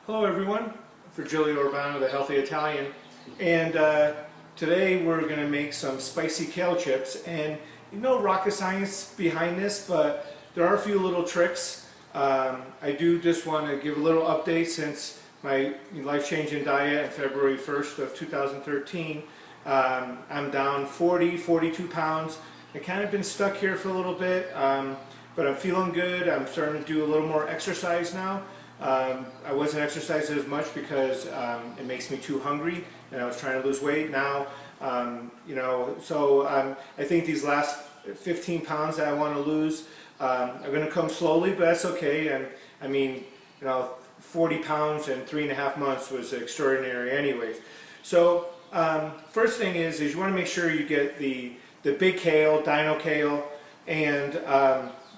Hello everyone, Virgilio Urbano, the Healthy Italian, and today we're going to make some spicy kale chips. And you know, rocket science behind this, but there are a few little tricks. I do just want to give a little update since my life-changing diet on February 1st of 2013. I'm down 42 pounds. I've kind of been stuck here for a little bit, but I'm feeling good. I'm starting to do a little more exercise now. I wasn't exercising as much because it makes me too hungry, and I was trying to lose weight. Now, I think these last 15 pounds that I want to lose are going to come slowly, but that's okay. And I mean, 40 pounds in 3.5 months was extraordinary anyways. So first thing is you want to make sure you get the big kale, dino kale, and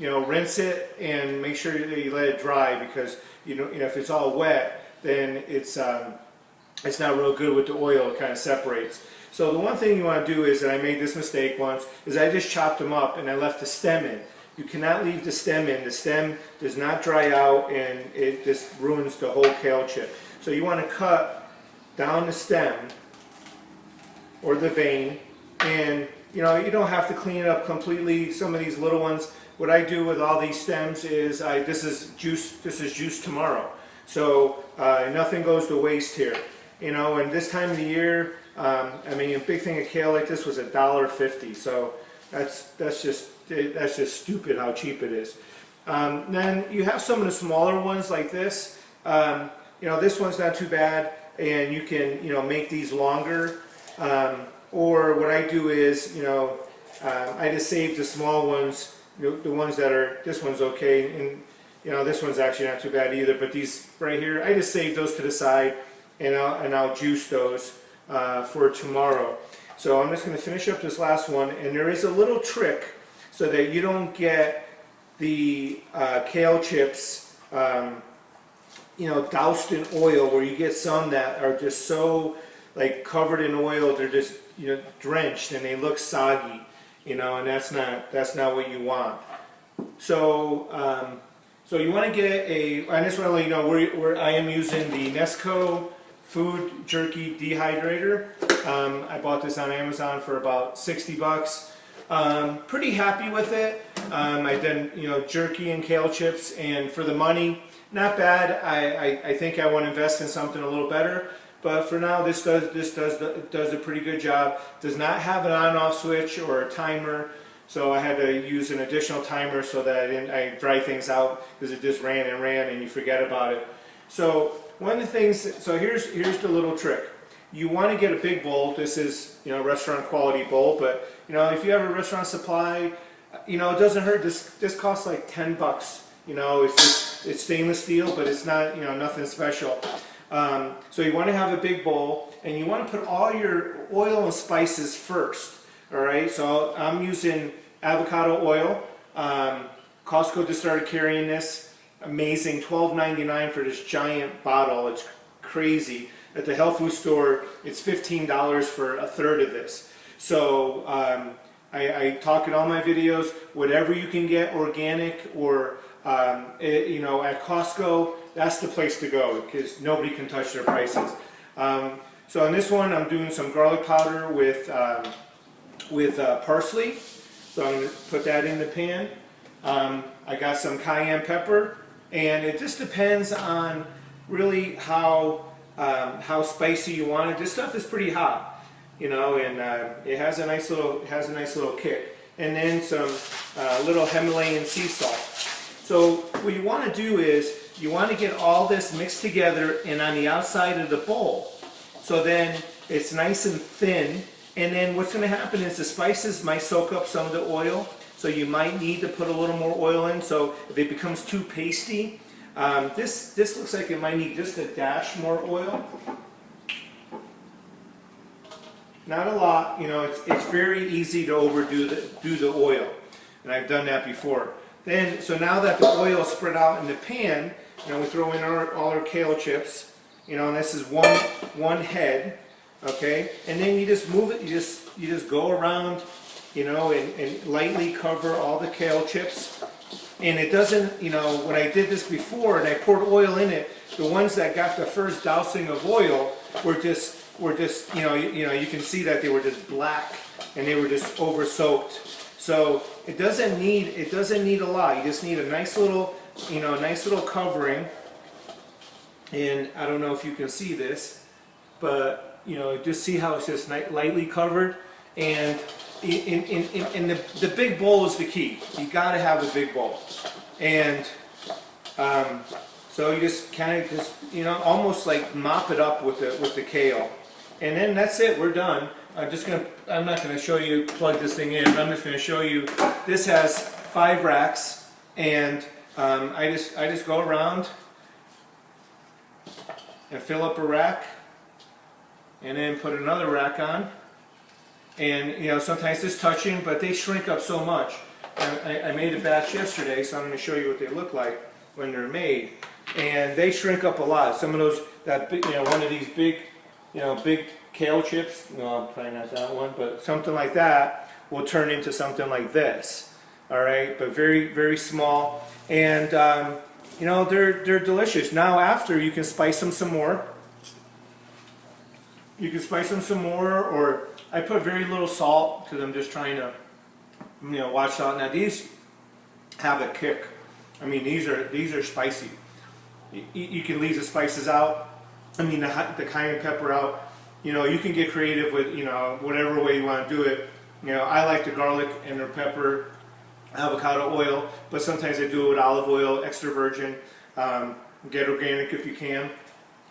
rinse it and make sure that you let it dry, because if it's all wet, then it's not real good with the oil. It kind of separates. So the one thing you want to do is, and I made this mistake once, is I just chopped them up and I left the stem in. You cannot leave the stem in. The stem does not dry out, and it just ruins the whole kale chip. So you want to cut down the stem or the vein, and you don't have to clean it up completely. Some of these little ones, what I do with all these stems is this is juice tomorrow. So nothing goes to waste here. And this time of the year, I mean, a big thing of kale like this was $1.50. So that's just stupid how cheap it is. Then you have some of the smaller ones like this. This one's not too bad, and you can make these longer. Or what I do is I just save the small ones. The ones that are, this one's okay, and this one's actually not too bad either, but these right here, I just save those to the side, and I'll juice those for tomorrow. So I'm just going to finish up this last one, and there is a little trick so that you don't get the kale chips doused in oil, where you get some that are just so covered in oil, they're just drenched and they look soggy. And that's not what you want. So you want to get I just want to let you know where I am using the Nesco Food Dehydrator. I bought this on Amazon for about 60 bucks. Pretty happy with it. I've done jerky and kale chips, and for the money, not bad. I think I want to invest in something a little better. But for now, this does a pretty good job. Does not have an on-off switch or a timer, so I had to use an additional timer so that I dry things out, because it just ran and you forget about it. So one of the things, so here's the little trick. You want to get a big bowl. This is restaurant quality bowl, but if you have a restaurant supply, it doesn't hurt. This costs like 10 bucks. It's stainless steel, but it's not nothing special. So you want to have a big bowl, and you want to put all your oil and spices first. Alright, so I'm using avocado oil. Costco just started carrying this. Amazing, $12.99 for this giant bottle. It's crazy. At the health food store, it's $15 for a third of this. So I talk in all my videos, whatever you can get organic or at Costco, that's the place to go, because nobody can touch their prices. So on this one, I'm doing some garlic powder with parsley. So I'm going to put that in the pan. I got some cayenne pepper, and it just depends on really how spicy you want it. This stuff is pretty hot, and it has a nice little kick. And then some little Himalayan sea salt. So what you want to do is you want to get all this mixed together and on the outside of the bowl. So then it's nice and thin. And then what's going to happen is the spices might soak up some of the oil. So you might need to put a little more oil in. So if it becomes too pasty, this looks like it might need just a dash more oil. Not a lot. It's very easy to overdo the oil. And I've done that before. So now that the oil is spread out in the pan, we throw in all our kale chips, and this is one head, okay? And then you just move it. You just go around you know, and lightly cover all the kale chips. And it doesn't, you know, when I did this before and I poured oil in it, the ones that got the first dousing of oil were just you can see that they were just black and they were just over soaked. So it doesn't need a lot. You just need a nice little, nice little covering. And I don't know if you can see this, but just see how it's just lightly covered. And the big bowl is the key. You got to have a big bowl. And so you just kind of almost like mop it up with the kale. And then that's it. We're done. I'm not going to show you plug this thing in. I'm just going to show you. This has 5 racks, and I just go around and fill up a rack, and then put another rack on. And sometimes it's touching, but they shrink up so much. I made a batch yesterday, so I'm going to show you what they look like when they're made. And they shrink up a lot. Some of those, one of these big kale chips, no, probably not that one, but something like that will turn into something like this. All right, but very, very small. And they're delicious. Now after, you can spice them some more. You can spice them some more, or I put very little salt because I'm just trying to, watch out. Now these have a kick. I mean, these are spicy. You can leave the spices out. I mean, the cayenne pepper out. You can get creative with whatever way you want to do it. I like the garlic and the pepper, avocado oil, but sometimes I do it with olive oil, extra virgin. Get organic if you can.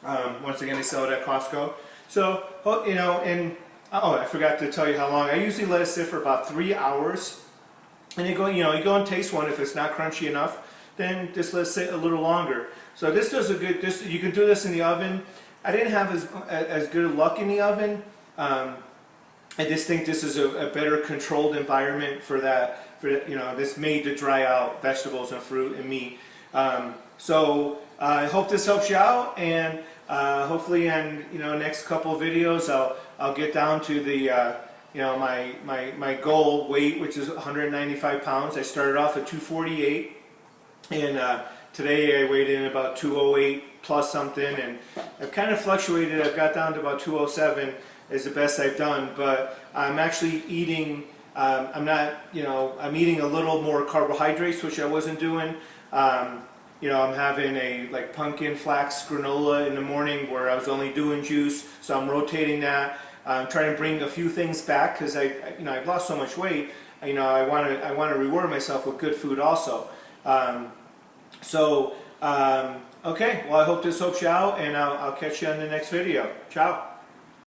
Once again, they sell it at Costco. So, and I forgot to tell you how long. I usually let it sit for about 3 hours. And you go and taste one. If it's not crunchy enough, then just let it sit a little longer. So this does a good. You can do this in the oven. I didn't have as good luck in the oven. I just think this is a better controlled environment for that. This made to dry out vegetables and fruit and meat. So I hope this helps you out, and hopefully in next couple of videos I'll get down to the my goal weight, which is 195 pounds. I started off at 248, and today I weighed in about 208 plus something, and I've kind of fluctuated. I've got down to about 207 is the best I've done, but I'm actually eating. I'm eating a little more carbohydrates, which I wasn't doing. I'm having a pumpkin flax granola in the morning where I was only doing juice, so I'm rotating that. I'm trying to bring a few things back because I've lost so much weight. I want to reward myself with good food also. Okay, well, I hope this helps you out, and I'll catch you on the next video. Ciao.